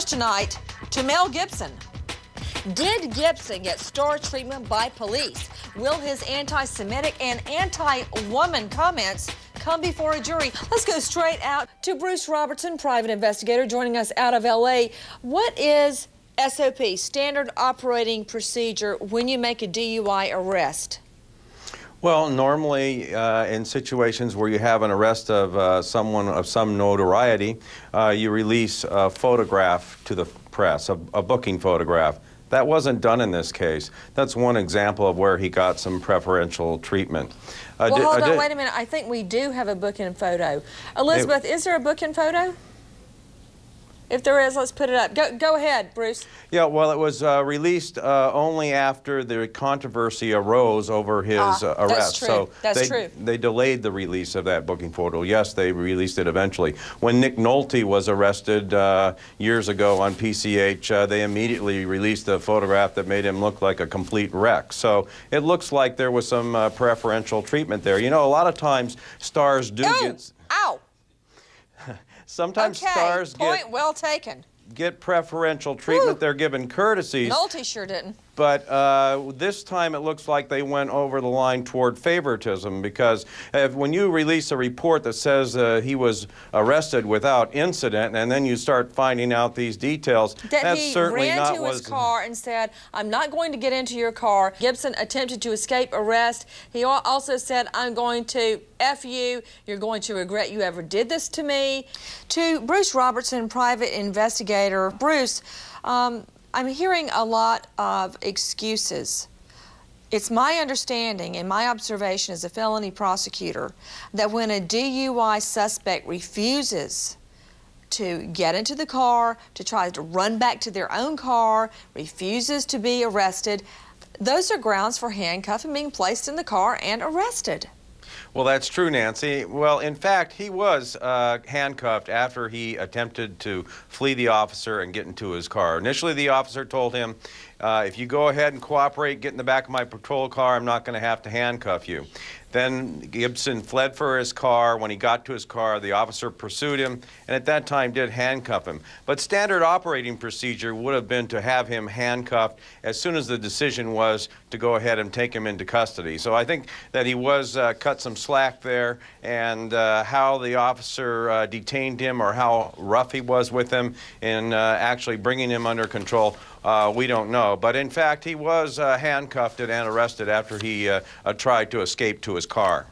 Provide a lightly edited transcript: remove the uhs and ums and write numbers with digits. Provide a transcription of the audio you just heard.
Stars tonight to Mel Gibson. Did Gibson get star treatment by police? Will his anti-Semitic and anti-woman comments come before a jury? Let's go straight out to Bruce Robertson, private investigator, joining us out of L.A. What is SOP, standard operating procedure, when you make a DUI arrest? Well, normally in situations where you have an arrest of someone of some notoriety, you release a photograph to the press, a booking photograph. That wasn't done in this case. That's one example of where he got some preferential treatment. Well, hold on, wait a minute. I think we do have a booking photo. Elizabeth, is there a booking photo? If there is, let's put it up. Go ahead, Bruce. Yeah, well, it was released only after the controversy arose over his arrest. That's true. So that's true. They delayed the release of that booking photo. Yes, they released it eventually. When Nick Nolte was arrested years ago on PCH, they immediately released a photograph that made him look like a complete wreck. So it looks like there was some preferential treatment there. You know, a lot of times stars do get... Ow! Sometimes stars point well taken. Get preferential treatment. Woo. They're given courtesies. Nolte sure didn't. But this time it looks like they went over the line toward favoritism, because when you release a report that says he was arrested without incident, and then you start finding out these details, that's certainly not what he ran to his car and said, "I'm not going to get into your car." Gibson attempted to escape arrest. He also said, "I'm going to F you. You're going to regret you ever did this to me." To Bruce Robertson, private investigator. Bruce, I'm hearing a lot of excuses. It's my understanding and my observation as a felony prosecutor that when a DUI suspect refuses to get into the car, to try to run back to their own car, refuses to be arrested, those are grounds for handcuffing, being placed in the car and arrested. Well, that's true, Nancy. Well, in fact, he was handcuffed after he attempted to flee the officer and get into his car. Initially, the officer told him, if you go ahead and cooperate, get in the back of my patrol car, I'm not going to have to handcuff you. Then Gibson fled for his car. When he got to his car, the officer pursued him, and at that time did handcuff him. But standard operating procedure would have been to have him handcuffed as soon as the decision was to go ahead and take him into custody. So I think that he was cut some slack there, and how the officer detained him or how rough he was with him in actually bringing him under control, we don't know. But in fact, he was handcuffed and arrested after he tried to escape to his car.